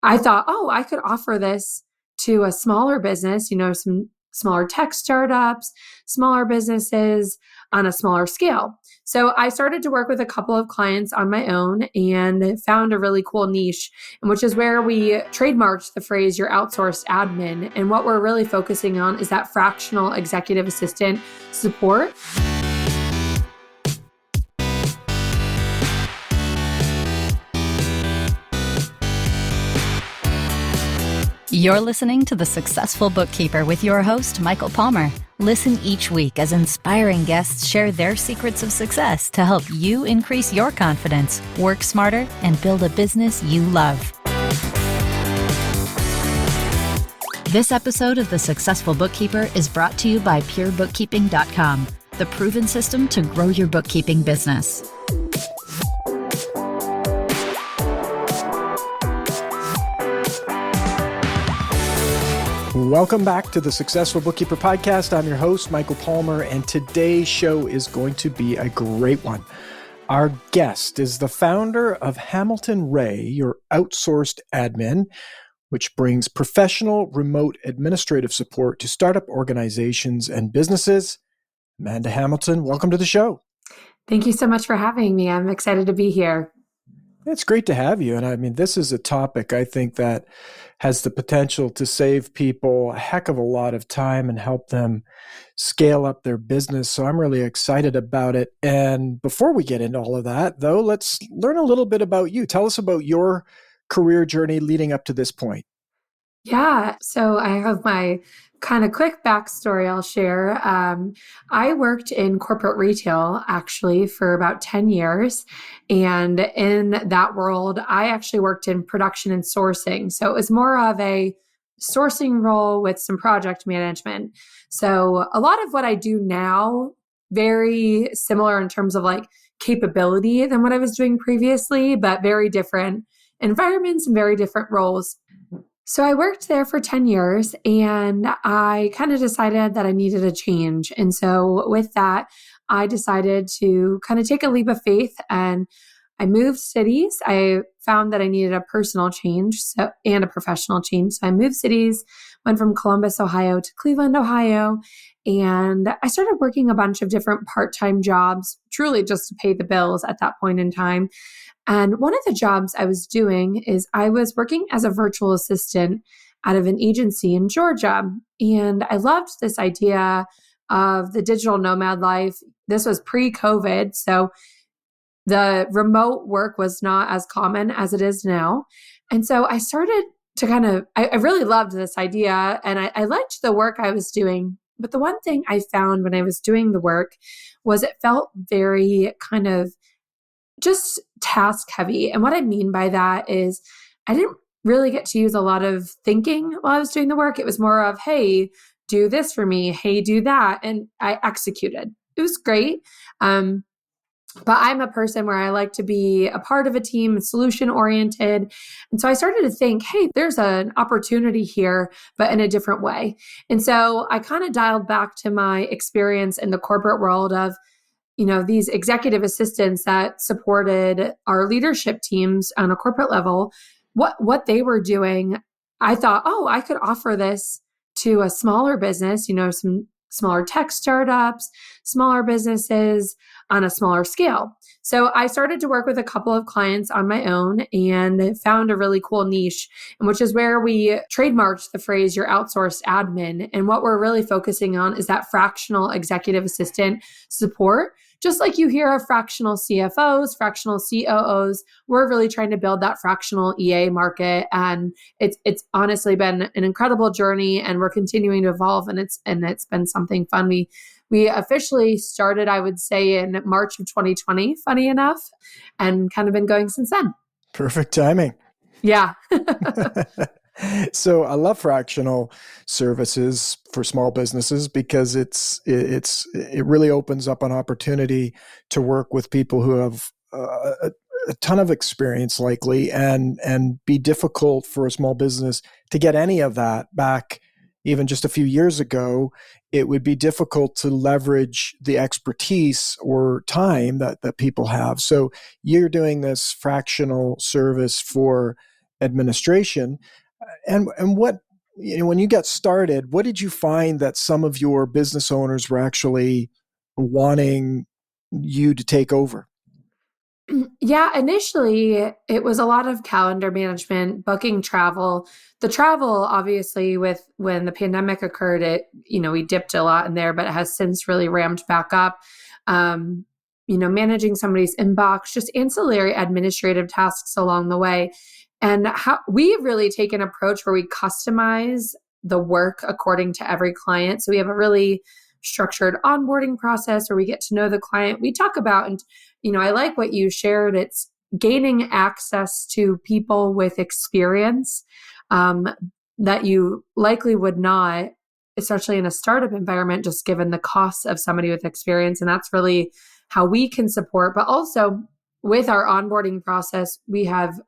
I thought, oh, I could offer this to a smaller business, some smaller tech startups, smaller businesses on a smaller scale. So I started to work with a couple of clients on my own and found a really cool niche, which is where we trademarked the phrase your outsourced admin. And what we're really focusing on is that fractional executive assistant support. You're listening to The Successful Bookkeeper with your host, Michael Palmer. Listen each week as inspiring guests share their secrets of success to help you increase your confidence, work smarter, and build a business you love. This episode of The Successful Bookkeeper is brought to you by PureBookkeeping.com, the proven system to grow your bookkeeping business. Welcome back to the Successful Bookkeeper Podcast. I'm your host, Michael Palmer, and today's show is going to be a great one. Our guest is the founder of Hamilton Raye, your outsourced admin, which brings professional remote administrative support to startup organizations and businesses. Amanda Hamilton, welcome to the show. Thank you so much for having me. I'm excited to be here. It's great to have you. And I mean, this is a topic I think that has the potential to save people a heck of a lot of time and help them scale up their business. So I'm really excited about it. And before we get into all of that, though, let's learn a little bit about you. Tell us about your career journey leading up to this point. Yeah. So I have my kind of quick backstory I'll share. I worked in corporate retail actually for about 10 years. And in that world, I actually worked in production and sourcing. So it was more of a sourcing role with some project management. So a lot of what I do now, very similar in terms of like capability than what I was doing previously, but very different environments and very different roles. So I worked there for 10 years and I kind of decided that I needed a change. And so with that, I decided to kind of take a leap of faith and I moved cities. I found that I needed a personal change and a professional change. So I moved cities, went from Columbus, Ohio to Cleveland, Ohio. And I started working a bunch of different part-time jobs, truly just to pay the bills at that point in time. And one of the jobs I was doing is I was working as a virtual assistant out of an agency in Georgia. And I loved this idea of the digital nomad life. This was pre-COVID. So the remote work was not as common as it is now. And so I started to I really loved this idea and I liked the work I was doing. But the one thing I found when I was doing the work was it felt very kind of just task heavy. And what I mean by that is I didn't really get to use a lot of thinking while I was doing the work. It was more of, hey, do this for me. Hey, do that. And I executed. It was great. But I'm a person where I like to be a part of a team, solution oriented. And so I started to think, hey, there's an opportunity here, but in a different way. And so I kind of dialed back to my experience in the corporate world of, these executive assistants that supported our leadership teams on a corporate level, what they were doing. I thought, oh, I could offer this to a smaller business, some smaller tech startups, smaller businesses on a smaller scale. So I started to work with a couple of clients on my own and found a really cool niche, which is where we trademarked the phrase your outsourced admin. And what we're really focusing on is that fractional executive assistant support. Just like you hear of fractional CFOs, fractional COOs, we're really trying to build that fractional EA market. And it's honestly been an incredible journey and we're continuing to evolve and it's been something fun. We officially started, I would say, in March of 2020, funny enough, and kind of been going since then. Perfect timing. Yeah. So I love fractional services for small businesses because it really opens up an opportunity to work with people who have a ton of experience likely and be difficult for a small business to get any of that back. Even just a few years ago, it would be difficult to leverage the expertise or time that people have. So you're doing this fractional service for administration. And what, when you got started, what did you find that some of your business owners were actually wanting you to take over? Yeah, initially it was a lot of calendar management, booking travel. The travel, obviously, with when the pandemic occurred, we dipped a lot in there, but it has since really ramped back up. Managing somebody's inbox, just ancillary administrative tasks along the way. And we've really taken an approach where we customize the work according to every client. So we have a really structured onboarding process where we get to know the client. We talk about, and I like what you shared. It's gaining access to people with experience that you likely would not, especially in a startup environment, just given the costs of somebody with experience. And that's really how we can support. But also with our onboarding process, we have,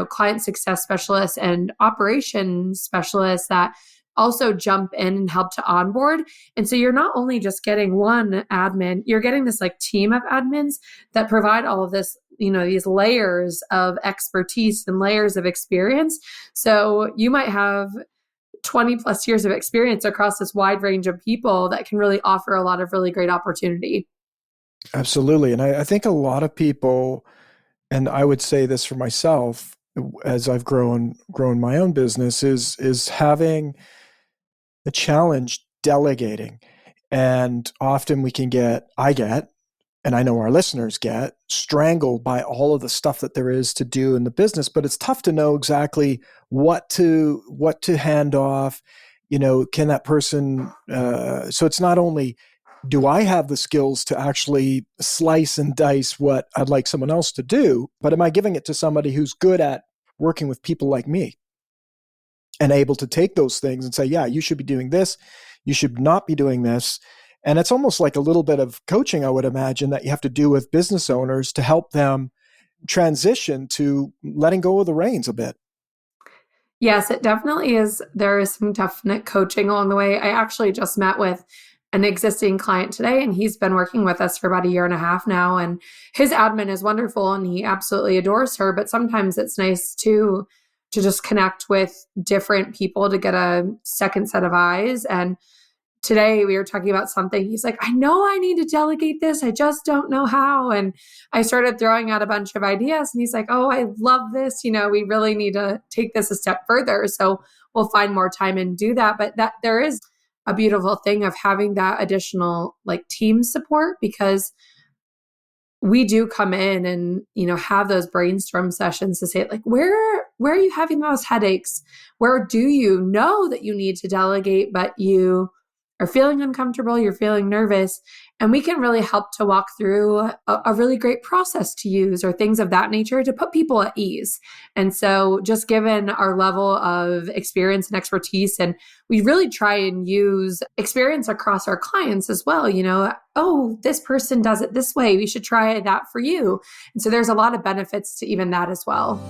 client success specialists and operations specialists that also jump in and help to onboard. And so you're not only just getting one admin, you're getting this like team of admins that provide all of this, these layers of expertise and layers of experience. So you might have 20 plus years of experience across this wide range of people that can really offer a lot of really great opportunity. Absolutely. And I think a lot of people, and I would say this for myself, as I've grown my own business, is having a challenge delegating. And often I get, and I know our listeners get, strangled by all of the stuff that there is to do in the business, but it's tough to know exactly what to hand off. Can that person, so it's not only, do I have the skills to actually slice and dice what I'd like someone else to do, but am I giving it to somebody who's good at working with people like me and able to take those things and say, yeah, you should be doing this, you should not be doing this. And it's almost like a little bit of coaching, I would imagine, that you have to do with business owners to help them transition to letting go of the reins a bit. Yes, it definitely is. There is some definite coaching along the way. I actually just met with an existing client today, and he's been working with us for about 1.5 years now. And his admin is wonderful and he absolutely adores her. But sometimes it's nice to just connect with different people to get a second set of eyes. And today we were talking about something. He's like, I know I need to delegate this. I just don't know how. And I started throwing out a bunch of ideas. And he's like, oh, I love this. We really need to take this a step further. So we'll find more time and do that. But that there is a beautiful thing of having that additional like team support, because we do come in and, have those brainstorm sessions to say like, where are you having the most headaches? Where do you know that you need to delegate, but you are feeling uncomfortable, you're feeling nervous? And we can really help to walk through a really great process to use or things of that nature to put people at ease. And so just given our level of experience and expertise, and we really try and use experience across our clients as well, oh, this person does it this way, we should try that for you. And so there's a lot of benefits to even that as well.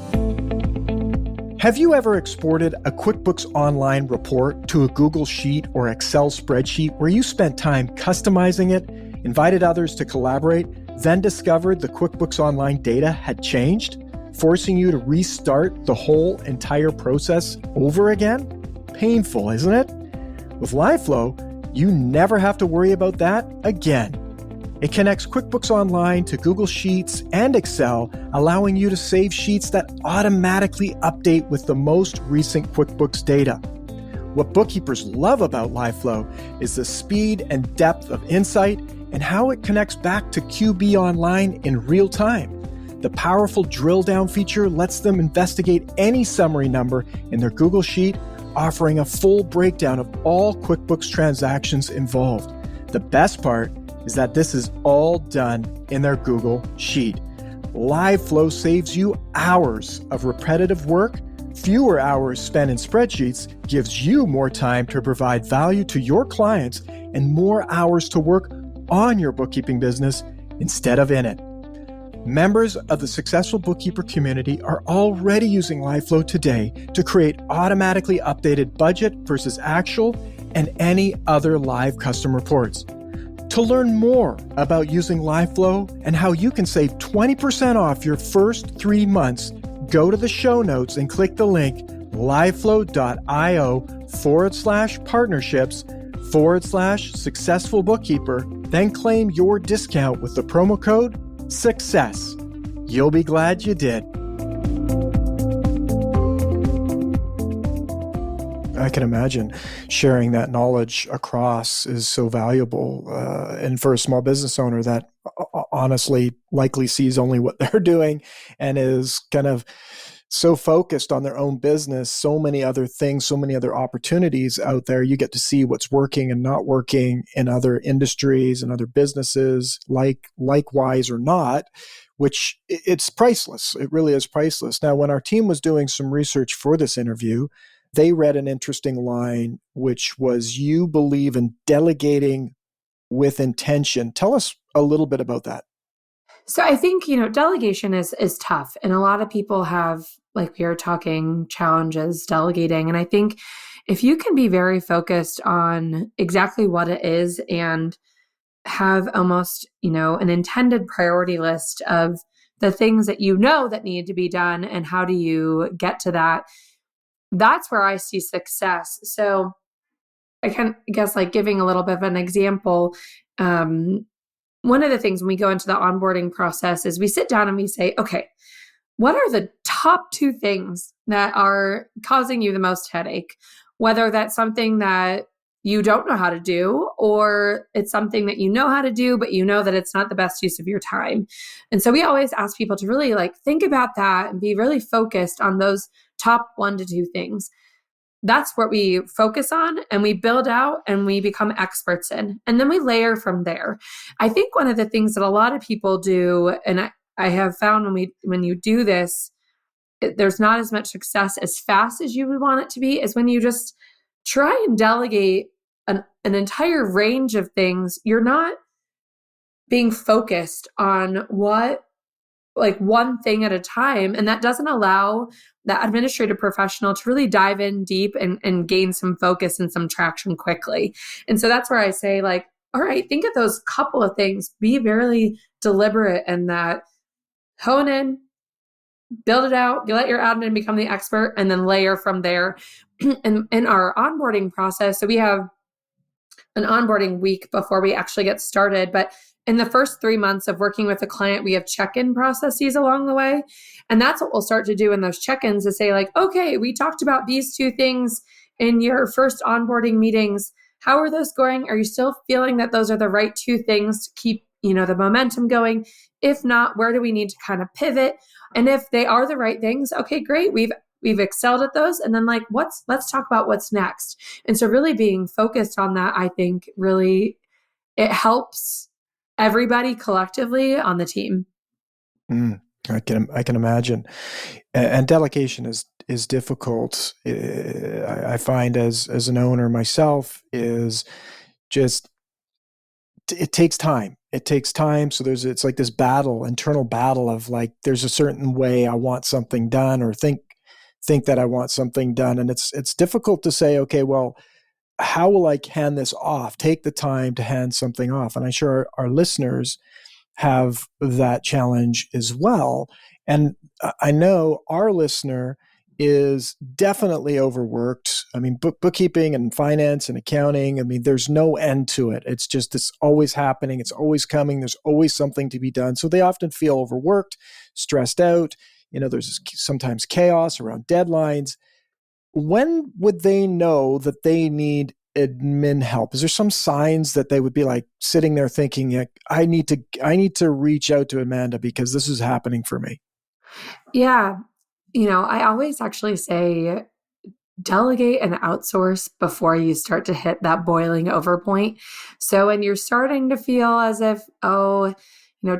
Have you ever exported a QuickBooks Online report to a Google Sheet or Excel spreadsheet where you spent time customizing it, invited others to collaborate, then discovered the QuickBooks Online data had changed, forcing you to restart the whole entire process over again? Painful, isn't it? With LiveFlow, you never have to worry about that again. It connects QuickBooks Online to Google Sheets and Excel, allowing you to save sheets that automatically update with the most recent QuickBooks data. What bookkeepers love about LiveFlow is the speed and depth of insight and how it connects back to QB Online in real time. The powerful drill down feature lets them investigate any summary number in their Google Sheet, offering a full breakdown of all QuickBooks transactions involved. The best part is that this is all done in their Google Sheet. LiveFlow saves you hours of repetitive work. Fewer hours spent in spreadsheets gives you more time to provide value to your clients and more hours to work on your bookkeeping business instead of in it. Members of the Successful Bookkeeper community are already using LiveFlow today to create automatically updated budget versus actual and any other live custom reports. To learn more about using LiveFlow and how you can save 20% off your first 3 months, Go to the show notes and click the link liveflow.io/partnerships/successful bookkeeper. Then claim your discount with the promo code SUCCESS. You'll be glad you did. I can imagine sharing that knowledge across is so valuable. And for a small business owner that honestly likely sees only what they're doing and is kind of so focused on their own business, so many other things, so many other opportunities out there, you get to see what's working and not working in other industries and other businesses, likewise or not, which it's priceless. It really is priceless. Now, when our team was doing some research for this interview, they read an interesting line, which was, you believe in delegating with intention. Tell us a little bit about that. So I think, delegation is tough. And a lot of people have, like we were talking, challenges delegating. And I think if you can be very focused on exactly what it is and have almost, an intended priority list of the things that that need to be done and how do you get to that, that's where I see success. So I guess like giving a little bit of an example, one of the things when we go into the onboarding process is we sit down and we say, okay, what are the top 2 things that are causing you the most headache? Whether that's something that you don't know how to do, or it's something that you know how to do, but you know that it's not the best use of your time. And so we always ask people to really think about that and be really focused on those top 1 to 2 things. That's what we focus on and we build out and we become experts in. And then we layer from there. I think one of the things that a lot of people do, and I have found when you do this, there's not as much success as fast as you would want it to be, is when you just try and delegate an entire range of things. You're not being focused on one thing at a time. And that doesn't allow the administrative professional to really dive in deep and gain some focus and some traction quickly. And so that's where I say, all right, think of those couple of things, be very deliberate in that, hone in, build it out, you let your admin become the expert, and then layer from there. And in our onboarding process, so we have an onboarding week before we actually get started, but in the first 3 months of working with a client, we have check-in processes along the way. And that's what we'll start to do in those check-ins, is say okay, we talked about these 2 things in your first onboarding meetings. How are those going? Are you still feeling that those are the right 2 things to keep, the momentum going? If not, where do we need to kind of pivot? And if they are the right things, okay, great. We've excelled at those. And then let's talk about what's next. And so really being focused on that, I think really it helps everybody collectively on the team. I can imagine, and delegation is difficult. I find as an owner myself is just it takes time. It takes time. So it's like this internal battle of there's a certain way I want something done, or think that I want something done, and it's difficult to say, okay, well, how will I hand this off? Take the time to hand something off. And I'm sure our listeners have that challenge as well. And I know our listener is definitely overworked. I mean, bookkeeping and finance and accounting, there's no end to it. It's always happening. It's always coming. There's always something to be done. So they often feel overworked, stressed out. There's sometimes chaos around deadlines. When would they know that they need admin help? Is there some signs that they would be sitting there thinking, I need to reach out to Amanda because this is happening for me? Yeah. I always actually say delegate and outsource before you start to hit that boiling over point. So when you're starting to feel as if,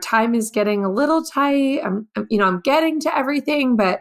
time is getting a little tight, I'm getting to everything, but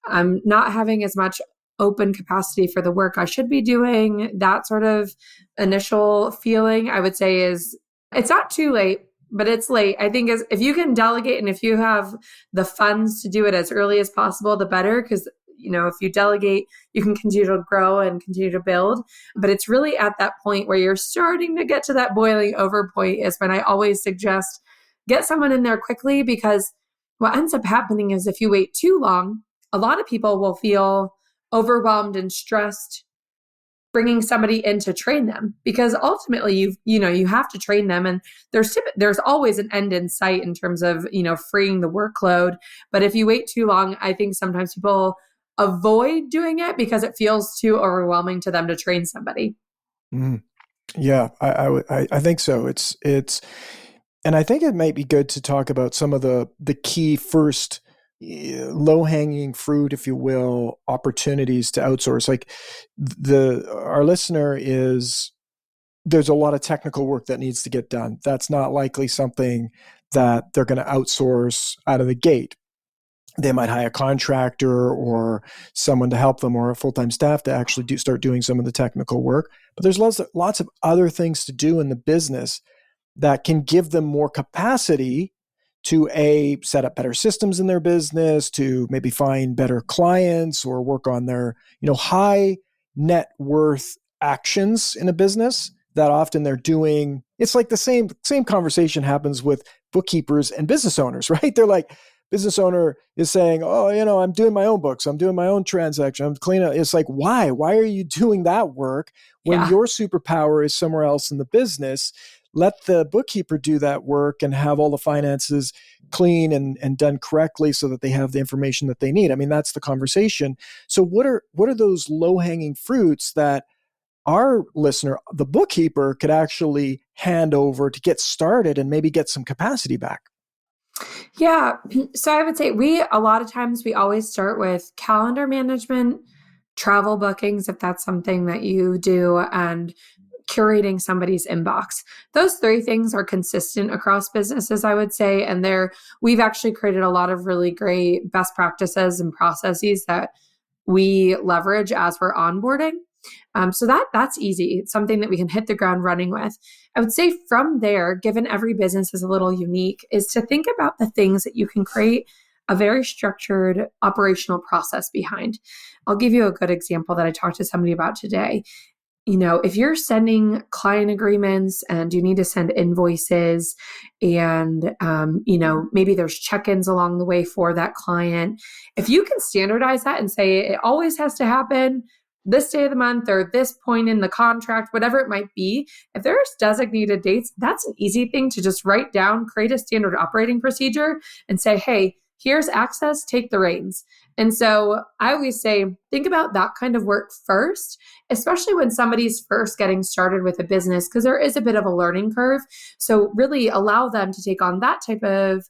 I'm not having as much open capacity for the work I should be doing. That sort of initial feeling, I would say, is it's not too late, but it's late. I think if you can delegate and if you have the funds to do it as early as possible, the better, because if you delegate, you can continue to grow and continue to build. But it's really at that point where you're starting to get to that boiling over point is when I always suggest get someone in there quickly, because what ends up happening is if you wait too long, a lot of people will feel overwhelmed and stressed bringing somebody in to train them, because ultimately you have to train them, and there's always an end in sight in terms of freeing the workload. But if you wait too long, I think sometimes people avoid doing it because it feels too overwhelming to them to train somebody. Mm. Yeah, I think so. And I think it might be good to talk about some of the key first low-hanging fruit, if you will, opportunities to outsource. Like our listener there's a lot of technical work that needs to get done. That's not likely something that they're going to outsource out of the gate. They might hire a contractor or someone to help them, or a full-time staff to actually start doing some of the technical work. But there's lots of other things to do in the business that can give them more capacity to set up better systems in their business, to maybe find better clients or work on their, high net worth actions in a business that often they're doing. It's like the same conversation happens with bookkeepers and business owners, right? They're like, business owner is saying, oh, I'm doing my own books, I'm doing my own transaction, I'm cleaning. It's like, why are you doing that work when your superpower is somewhere else in the business? Let the bookkeeper do that work and have all the finances clean and done correctly so that they have the information that they need. I mean, that's the conversation. So what are those low-hanging fruits that our listener, the bookkeeper, could actually hand over to get started and maybe get some capacity back? Yeah. So I would say a lot of times we always start with calendar management, travel bookings, if that's something that you do, and curating somebody's inbox. Those three things are consistent across businesses, I would say. And we've actually created a lot of really great best practices and processes that we leverage as we're onboarding. So that's easy. It's something that we can hit the ground running with. I would say from there, given every business is a little unique, is to think about the things that you can create a very structured operational process behind. I'll give you a good example that I talked to somebody about today. If you're sending client agreements and you need to send invoices and, maybe there's check-ins along the way for that client, if you can standardize that and say it always has to happen this day of the month or this point in the contract, whatever it might be, if there's designated dates, that's an easy thing to just write down, create a standard operating procedure and say, hey, here's access, take the reins. And so I always say, think about that kind of work first, especially when somebody's first getting started with a business, because there is a bit of a learning curve. So really allow them to take on that type of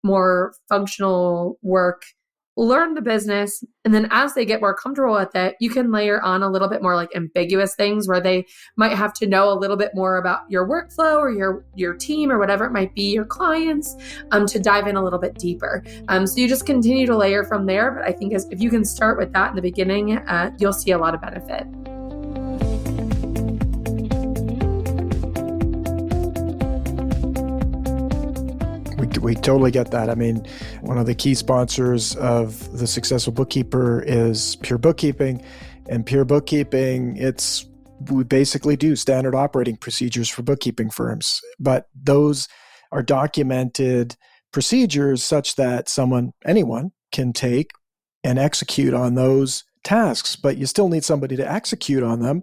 more functional work, learn the business. And then as they get more comfortable with it, you can layer on a little bit more like ambiguous things where they might have to know a little bit more about your workflow or your team or whatever it might be, your clients, to dive in a little bit deeper. So you just continue to layer from there. But I think if you can start with that in the beginning, you'll see a lot of benefit. We totally get that. I mean, one of the key sponsors of the Successful Bookkeeper is Pure Bookkeeping. And Pure Bookkeeping, we basically do standard operating procedures for bookkeeping firms. But those are documented procedures such that anyone can take and execute on those tasks. But you still need somebody to execute on them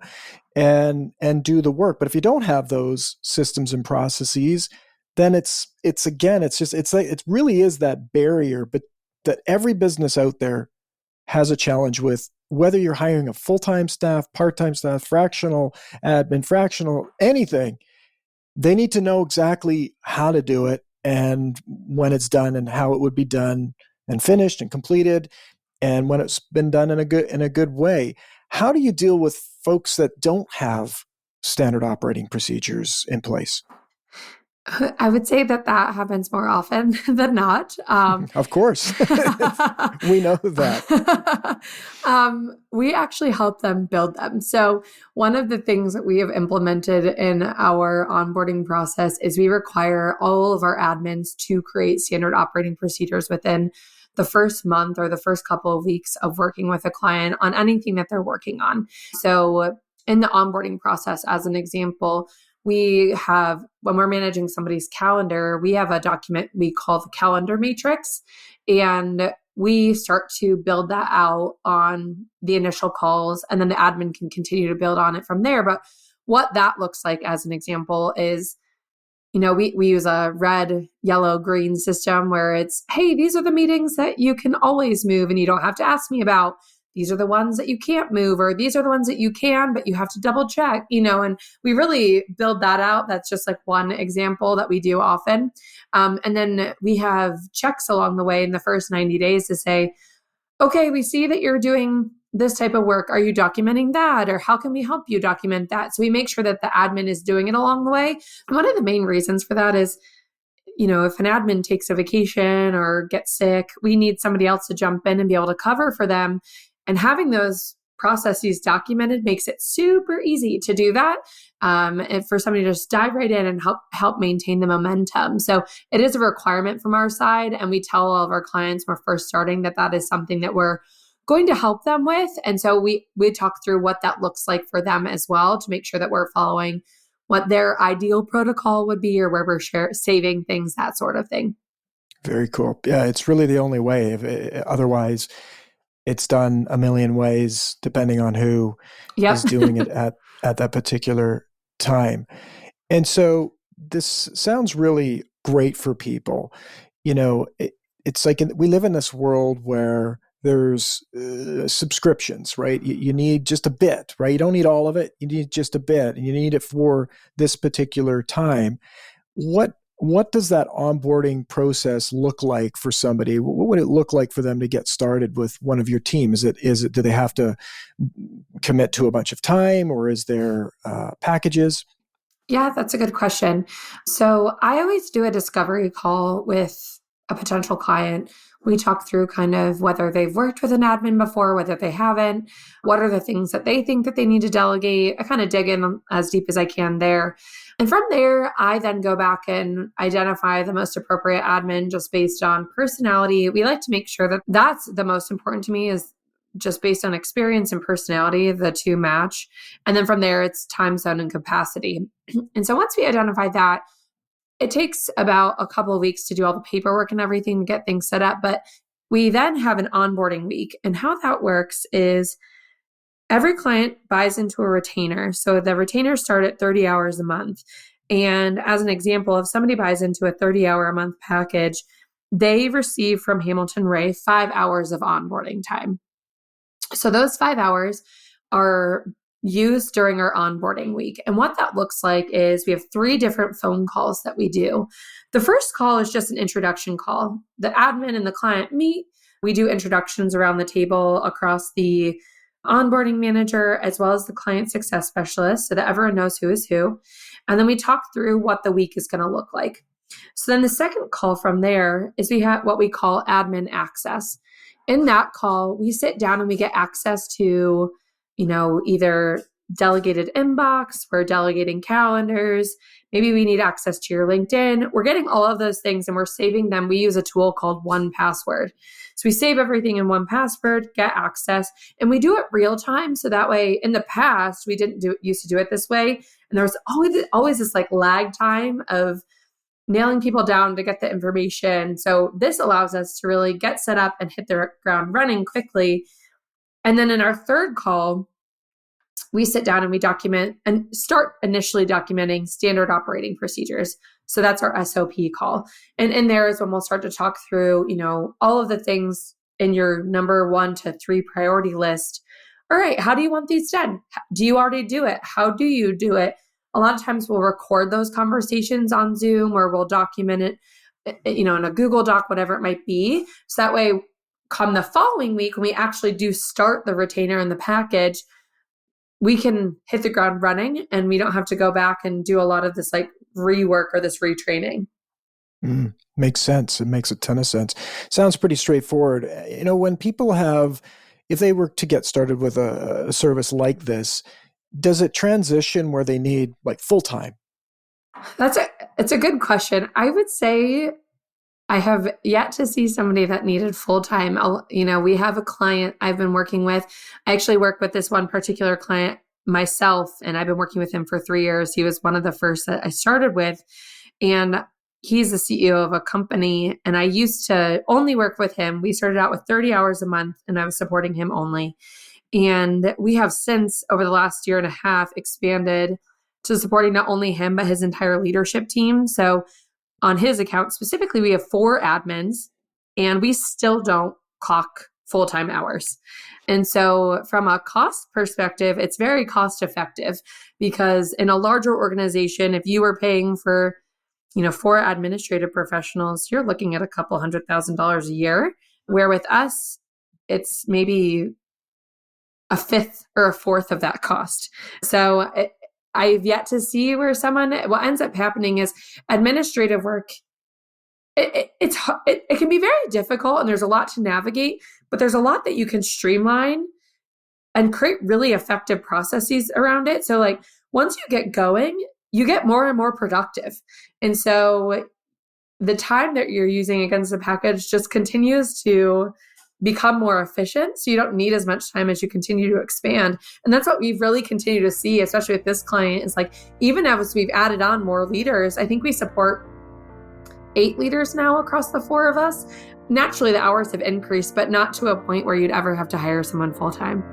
and do the work. But if you don't have those systems and processes, then it really is that barrier, but that every business out there has a challenge with, whether you're hiring a full-time staff, part-time staff, fractional admin, fractional, anything. They need to know exactly how to do it and when it's done and how it would be done and finished and completed, and when it's been done in a good way. How do you deal with folks that don't have standard operating procedures in place? I would say that happens more often than not. Of course. We know that. We actually help them build them. So one of the things that we have implemented in our onboarding process is we require all of our admins to create standard operating procedures within the first month or the first couple of weeks of working with a client on anything that they're working on. So in the onboarding process, as an example, when we're managing somebody's calendar, we have a document we call the calendar matrix. And we start to build that out on the initial calls, and then the admin can continue to build on it from there. But what that looks like, as an example, is, we use a red, yellow, green system where it's, hey, these are the meetings that you can always move and you don't have to ask me about. These are the ones that you can't move, or these are the ones that you can, but you have to double check, and we really build that out. That's just like one example that we do often. And then we have checks along the way in the first 90 days to say, okay, we see that you're doing this type of work. Are you documenting that? Or how can we help you document that? So we make sure that the admin is doing it along the way. And one of the main reasons for that is, if an admin takes a vacation or gets sick, we need somebody else to jump in and be able to cover for them. And having those processes documented makes it super easy to do that. And for somebody to just dive right in and help maintain the momentum. So it is a requirement from our side. And we tell all of our clients when we're first starting that is something that we're going to help them with. And so we talk through what that looks like for them as well, to make sure that we're following what their ideal protocol would be, or where we're saving things, that sort of thing. Very cool. Yeah, it's really the only way. Otherwise, it's done a million ways depending on who is doing it at that particular time. And so this sounds really great for people. It's like we live in this world where there's subscriptions, right? You need just a bit, right? You don't need all of it. You need just a bit, and you need it for this particular time. What does that onboarding process look like for somebody? What would it look like for them to get started with one of your team? Do they have to commit to a bunch of time, or is there packages? Yeah, that's a good question. So I always do a discovery call with a potential client. We talk through kind of whether they've worked with an admin before, whether they haven't, what are the things that they think that they need to delegate. I kind of dig in as deep as I can there. And from there, I then go back and identify the most appropriate admin just based on personality. We like to make sure that that's the most important to me, is just based on experience and personality, the two match. And then from there, it's time zone and capacity. And so once we identify that, it takes about a couple of weeks to do all the paperwork and everything to get things set up. But we then have an onboarding week. And how that works is every client buys into a retainer. So the retainers start at 30 hours a month. And as an example, if somebody buys into a 30-hour a month package, they receive from Hamilton Raye 5 hours of onboarding time. So those 5 hours are used during our onboarding week. And what that looks like is we have 3 different phone calls that we do. The first call is just an introduction call. The admin and the client meet. We do introductions around the table across the onboarding manager as well as the client success specialist, so that everyone knows who is who. And then we talk through what the week is going to look like. So then the second call from there is we have what we call admin access. In that call, we sit down and we get access to, either delegated inbox, we're delegating calendars, maybe we need access to your LinkedIn. We're getting all of those things and we're saving them. We use a tool called 1Password. So we save everything in 1Password, get access, and we do it real time. So that way, in the past, we didn't used to do it this way. And there was always this like lag time of nailing people down to get the information. So this allows us to really get set up and hit the ground running quickly. And then in our third call, we sit down and we document and start initially documenting standard operating procedures. So that's our SOP call. And in there is when we'll start to talk through, all of the things in your number 1 to 3 priority list. All right, how do you want these done? Do you already do it? How do you do it? A lot of times we'll record those conversations on Zoom, or we'll document it, in a Google Doc, whatever it might be. So that way, come the following week, when we actually do start the retainer and the package, we can hit the ground running and we don't have to go back and do a lot of this like rework or this retraining. Makes sense. It makes a ton of sense. Sounds pretty straightforward. When people if they were to get started with a service like this, does it transition where they need like full-time? It's a good question. I would say I have yet to see somebody that needed full-time. We have a client I've been working with. I actually work with this one particular client myself, and I've been working with him for 3 years. He was one of the first that I started with, and he's the CEO of a company, and I used to only work with him. We started out with 30 hours a month, and I was supporting him only. And we have since, over the last year and a half, expanded to supporting not only him, but his entire leadership team. So on his account specifically, we have 4 admins, and we still don't clock full-time hours. And so from a cost perspective, it's very cost effective, because in a larger organization, if you were paying for 4 administrative professionals, you're looking at a couple $100,000 a year, where with us, it's maybe a fifth or a fourth of that cost. So I've yet to see where what ends up happening is administrative work, it can be very difficult, and there's a lot to navigate, but there's a lot that you can streamline and create really effective processes around it. So like once you get going, you get more and more productive. And so the time that you're using against the package just continues to become more efficient. So you don't need as much time as you continue to expand. And that's what we've really continued to see, especially with this client, is like, even as we've added on more leaders, I think we support 8 leaders now across the 4 of us. Naturally, the hours have increased, but not to a point where you'd ever have to hire someone full-time.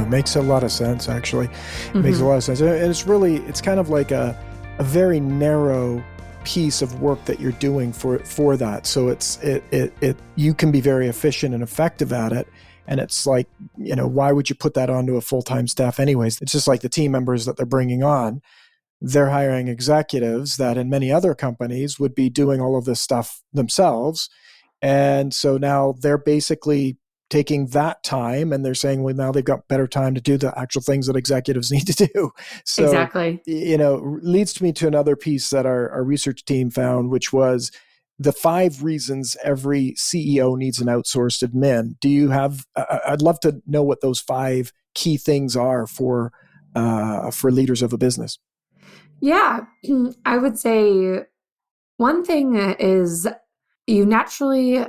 Makes a lot of sense, actually. It makes a lot of sense. And it's kind of like a very narrow piece of work that you're doing for that. So you can be very efficient and effective at it. And it's like, why would you put that onto a full-time staff anyways? It's just like the team members that they're bringing on. They're hiring executives that in many other companies would be doing all of this stuff themselves. And so now they're basically taking that time, and they're saying, well, now they've got better time to do the actual things that executives need to do. So, exactly. Leads me to another piece that our research team found, which was the 5 reasons every CEO needs an outsourced admin. Do you have, I'd love to know what those 5 key things are for leaders of a business. Yeah, I would say one thing is you naturally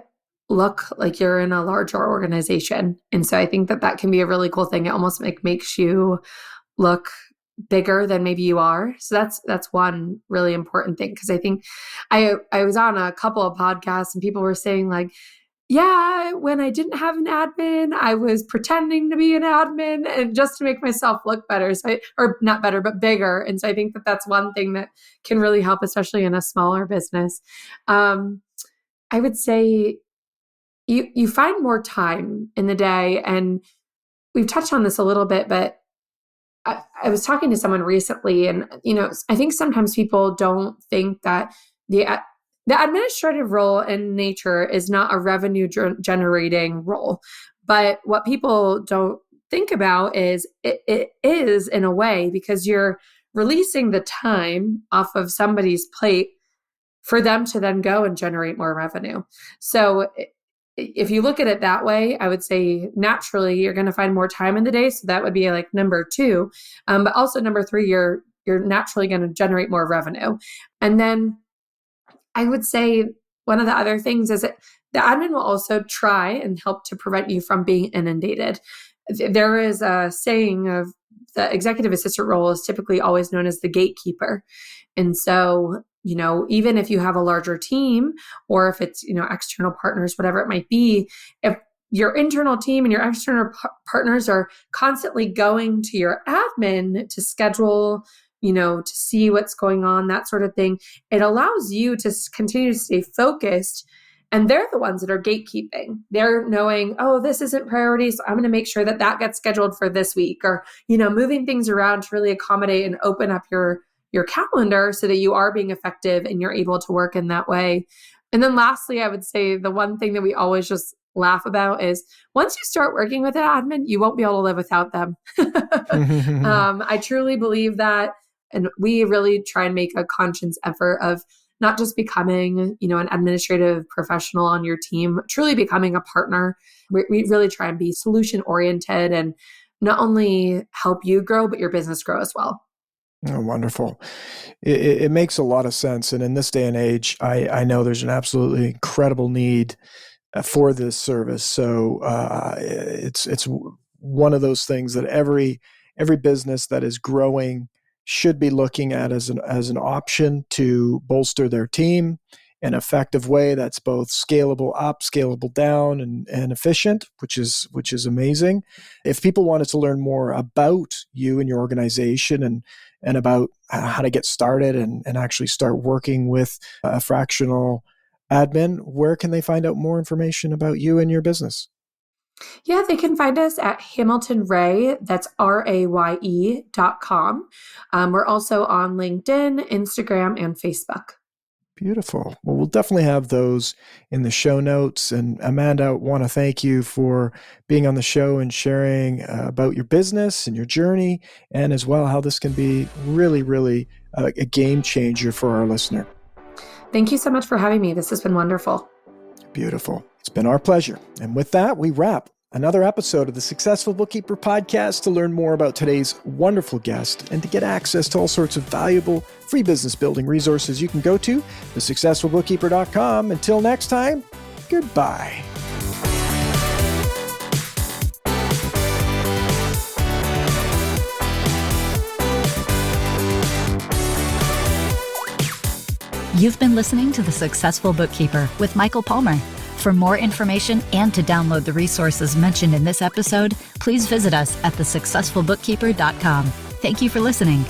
look like you're in a larger organization. And so I think that can be a really cool thing. It almost makes you look bigger than maybe you are. So that's one really important thing. Because I think I was on a couple of podcasts, and people were saying like, yeah, when I didn't have an admin, I was pretending to be an admin and just to make myself look better. Or not better, but bigger. And so I think that's one thing that can really help, especially in a smaller business. I would say you find more time in the day, and we've touched on this a little bit, but I was talking to someone recently, and I think sometimes people don't think that the administrative role in nature is not a revenue generating role. But what people don't think about is it is in a way, because you're releasing the time off of somebody's plate for them to then go and generate more revenue. So if you look at it that way, I would say naturally you're going to find more time in the day. So that would be like number 2. But also number 3, you're naturally going to generate more revenue. And then I would say one of the other things is that the admin will also try and help to prevent you from being inundated. There is a saying of the executive assistant role is typically always known as the gatekeeper. And so even if you have a larger team, or if it's, external partners, whatever it might be, if your internal team and your external partners are constantly going to your admin to schedule, to see what's going on, that sort of thing, it allows you to continue to stay focused. And they're the ones that are gatekeeping. They're knowing, oh, this isn't priority, so I'm going to make sure that gets scheduled for this week, or, moving things around to really accommodate and open up your calendar so that you are being effective and you're able to work in that way. And then lastly, I would say the one thing that we always just laugh about is once you start working with an admin, you won't be able to live without them. I truly believe that. And we really try and make a conscious effort of not just becoming, an administrative professional on your team, truly becoming a partner. We really try and be solution oriented and not only help you grow, but your business grow as well. Oh, wonderful. It makes a lot of sense. And in this day and age, I know there's an absolutely incredible need for this service. So it's one of those things that every business that is growing should be looking at as an option to bolster their team in an effective way that's both scalable up, scalable down, and efficient, which is amazing. If people wanted to learn more about you and your organization and about how to get started and actually start working with a fractional admin, where can they find out more information about you and your business? Yeah, they can find us at Hamilton Raye, that's RAYE.com. We're also on LinkedIn, Instagram, and Facebook. Beautiful. Well, we'll definitely have those in the show notes. And Amanda, I want to thank you for being on the show and sharing about your business and your journey, and as well how this can be really, really a game changer for our listener. Thank you so much for having me. This has been wonderful. Beautiful. It's been our pleasure. And with that, we wrap another episode of the Successful Bookkeeper podcast. To learn more about today's wonderful guest and to get access to all sorts of valuable free business building resources, you can go to thesuccessfulbookkeeper.com. Until next time, goodbye. You've been listening to The Successful Bookkeeper with Michael Palmer. For more information and to download the resources mentioned in this episode, please visit us at thesuccessfulbookkeeper.com. Thank you for listening.